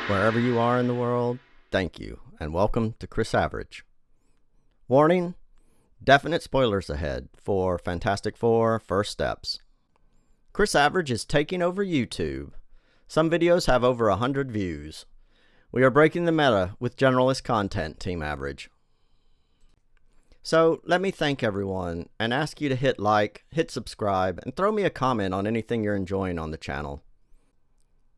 Wherever you are in the world, thank you, and welcome to Chris Average. Warning, definite spoilers ahead for Fantastic Four First Steps. Chris Average is taking over YouTube. Some videos have over 100 views. We are breaking the meta with generalist content, Team Average. So let me thank everyone and ask you to hit like, hit subscribe, and throw me a comment on anything you're enjoying on the channel.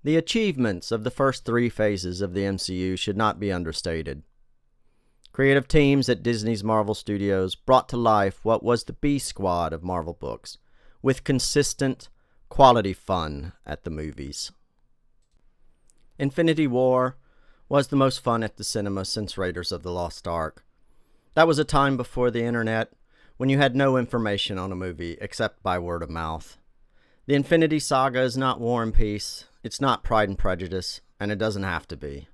The achievements of the first 3 phases of the MCU should not be understated. Creative teams at Disney's Marvel Studios brought to life what was the B squad of Marvel books, with consistent, quality fun at the movies. Infinity War was the most fun at the cinema since Raiders of the Lost Ark. That was a time before the internet, when you had no information on a movie except by word of mouth. The Infinity Saga is not War and Peace, it's not Pride and Prejudice, and it doesn't have to be.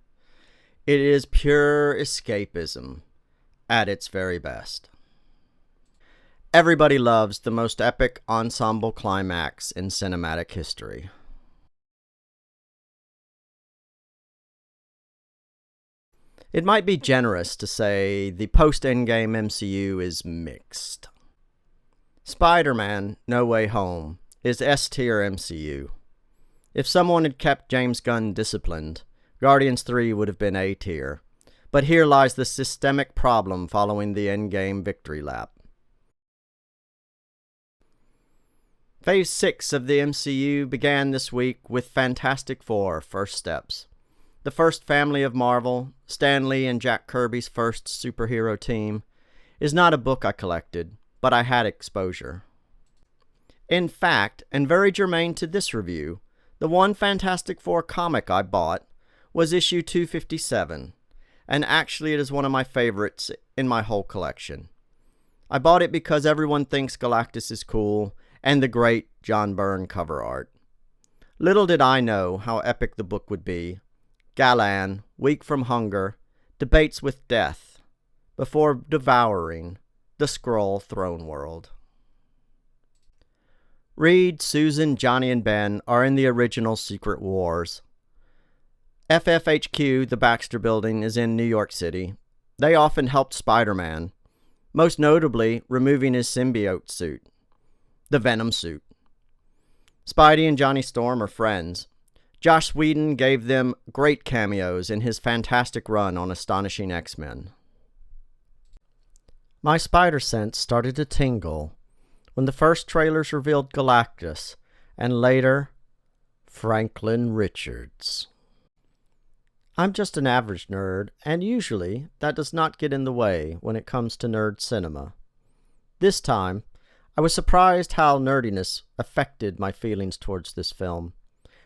It is pure escapism at its very best. Everybody loves the most epic ensemble climax in cinematic history. It might be generous to say the post-Endgame MCU is mixed. Spider-Man: No Way Home is S-tier MCU. If someone had kept James Gunn disciplined, Guardians 3 would have been A-tier. But here lies the systemic problem following the Endgame victory lap. Phase 6 of the MCU began this week with Fantastic Four First Steps. The first family of Marvel, Stan Lee and Jack Kirby's first superhero team, is not a book I collected, but I had exposure. In fact, and very germane to this review, the one Fantastic Four comic I bought was issue 257, and actually it is one of my favorites in my whole collection. I bought it because everyone thinks Galactus is cool, and the great John Byrne cover art. Little did I know how epic the book would be. Galan, weak from hunger, debates with death, before devouring the Skrull throne world. Reed, Susan, Johnny, and Ben are in the original Secret Wars. FFHQ, the Baxter Building, is in New York City. They often helped Spider-Man, most notably removing his symbiote suit, the Venom suit. Spidey and Johnny Storm are friends. Joss Whedon gave them great cameos in his fantastic run on Astonishing X-Men. My spider sense started to tingle when the first trailers revealed Galactus, and later, Franklin Richards. I'm just an average nerd, and usually that does not get in the way when it comes to nerd cinema. This time, I was surprised how nerdiness affected my feelings towards this film.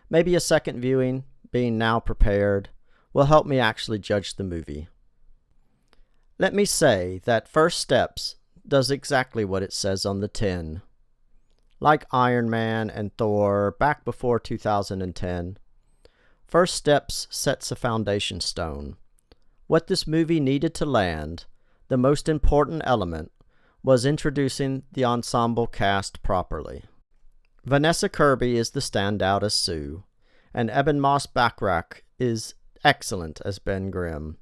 Maybe a second viewing, being now prepared, will help me actually judge the movie. Let me say that First Steps does exactly what it says on the tin. Like Iron Man and Thor back before 2010, First Steps sets a foundation stone. What this movie needed to land, the most important element, was introducing the ensemble cast properly. Vanessa Kirby is the standout as Sue, and Eben Moss-Bachrach is excellent as Ben Grimm.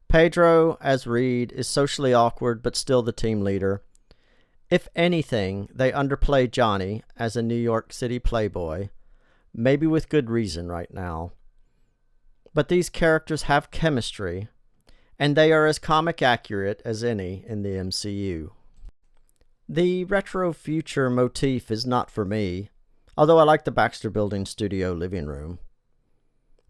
Pedro, as Reed, is socially awkward but still the team leader. If anything, they underplay Johnny as a New York City playboy, maybe with good reason right now. But these characters have chemistry, and they are as comic accurate as any in the MCU. The retro future motif is not for me, although I like the Baxter Building studio living room.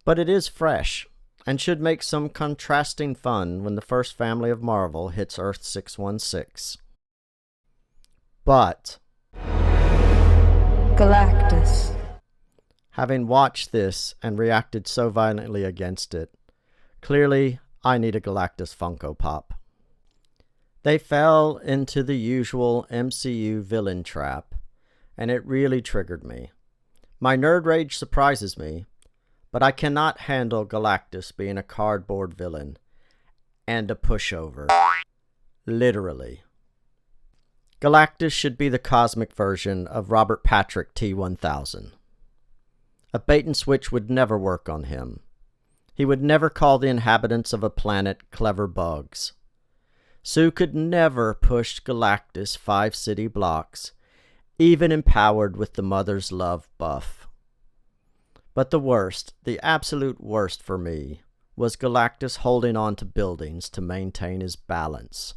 But it is fresh, and should make some contrasting fun when the first family of Marvel hits Earth 616. But Galactus. Having watched this and reacted so violently against it, clearly I need a Galactus Funko Pop. They fell into the usual MCU villain trap, and it really triggered me. My nerd rage surprises me, but I cannot handle Galactus being a cardboard villain and a pushover. Literally. Galactus should be the cosmic version of Robert Patrick T-1000. A bait and switch would never work on him. He would never call the inhabitants of a planet clever bugs. Sue could never push Galactus 5 city blocks, even empowered with the mother's love buff. But the worst, the absolute worst for me, was Galactus holding on to buildings to maintain his balance.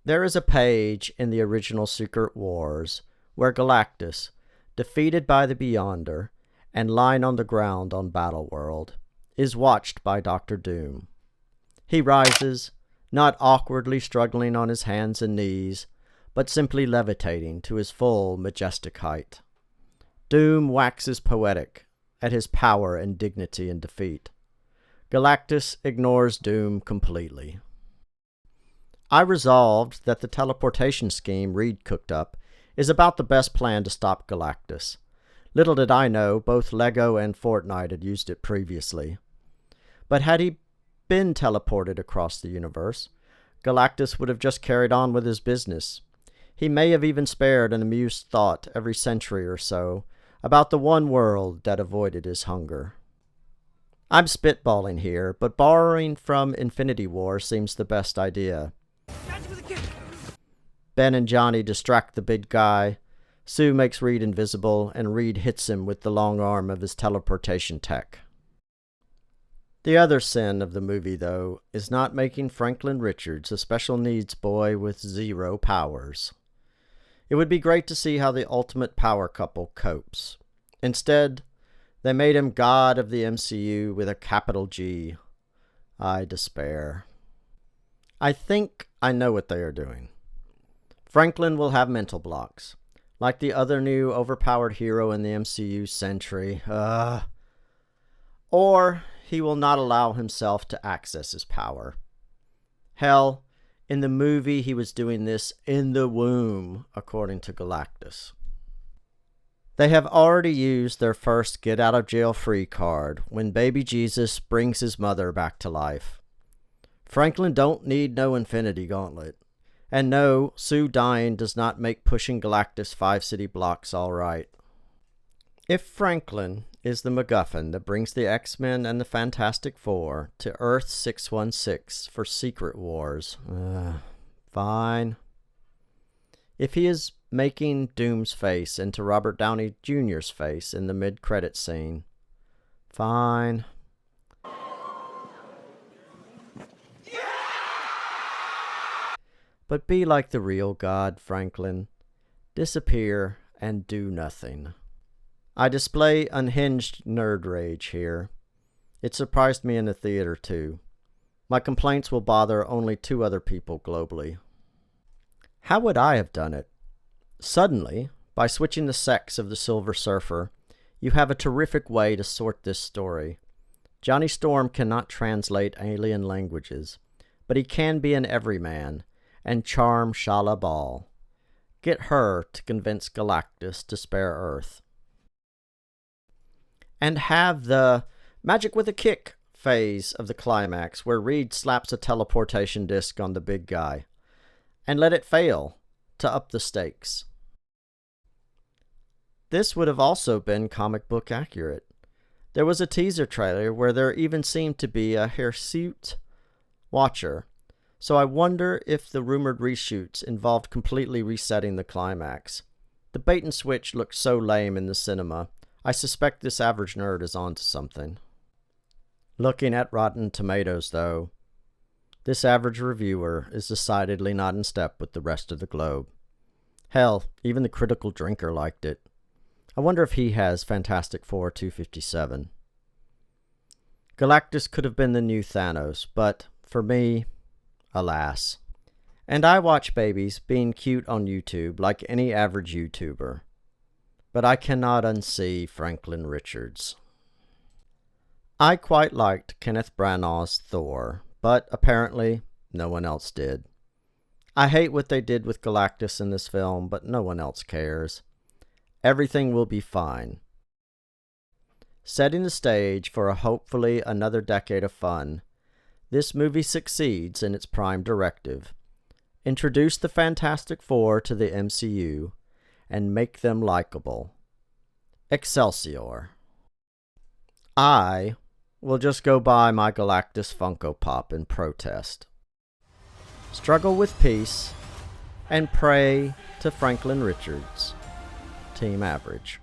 There is a page in the original Secret Wars where Galactus, defeated by the Beyonder and lying on the ground on Battleworld, is watched by Dr. Doom. He rises, not awkwardly struggling on his hands and knees, but simply levitating to his full majestic height. Doom waxes poetic at his power and dignity in defeat. Galactus ignores Doom completely. I resolved that the teleportation scheme Reed cooked up is about the best plan to stop Galactus. Little did I know both LEGO and Fortnite had used it previously. But had he been teleported across the universe, Galactus would have just carried on with his business. He may have even spared an amused thought every century or so about the one world that avoided his hunger. I'm spitballing here, but borrowing from Infinity War seems the best idea. Ben and Johnny distract the big guy. Sue makes Reed invisible, and Reed hits him with the long arm of his teleportation tech. The other sin of the movie, though, is not making Franklin Richards a special needs boy with 0 powers. It would be great to see how the ultimate power couple copes. Instead, they made him God of the MCU with a capital G. I despair. I think I know what they are doing. Franklin will have mental blocks, like the other new overpowered hero in the MCU, Sentry. Or he will not allow himself to access his power. Hell, in the movie he was doing this in the womb, according to Galactus. They have already used their first get-out-of-jail-free card when baby Jesus brings his mother back to life. Franklin don't need no Infinity Gauntlet. And no, Sue dying does not make pushing Galactus 5 city blocks all right. If Franklin is the MacGuffin that brings the X-Men and the Fantastic Four to Earth 616 for Secret Wars, fine. If he is making Doom's face into Robert Downey Jr.'s face in the mid-credit scene, fine. But be like the real God, Franklin. Disappear and do nothing. I display unhinged nerd rage here. It surprised me in the theater, too. My complaints will bother only 2 other people globally. How would I have done it? Suddenly, by switching the sex of the Silver Surfer, you have a terrific way to sort this story. Johnny Storm cannot translate alien languages, but he can be an everyman and charm Shala Ball. Get her to convince Galactus to spare Earth. And have the magic with a kick phase of the climax where Reed slaps a teleportation disc on the big guy. And let it fail to up the stakes. This would have also been comic book accurate. There was a teaser trailer where there even seemed to be a hirsute watcher, so I wonder if the rumored reshoots involved completely resetting the climax. The bait and switch looked so lame in the cinema, I suspect this average nerd is onto something. Looking at Rotten Tomatoes, though, this average reviewer is decidedly not in step with the rest of the globe. Hell, even the critical drinker liked it. I wonder if he has Fantastic Four 257. Galactus could have been the new Thanos, but for me, alas. And I watch babies being cute on YouTube like any average YouTuber. But I cannot unsee Franklin Richards. I quite liked Kenneth Branagh's Thor, but apparently no one else did. I hate what they did with Galactus in this film, but no one else cares. Everything will be fine. Setting the stage for hopefully another decade of fun, this movie succeeds in its prime directive. Introduce the Fantastic Four to the MCU and make them likable. Excelsior. I will just go buy my Galactus Funko Pop in protest. Struggle with peace and pray to Franklin Richards. Team Average.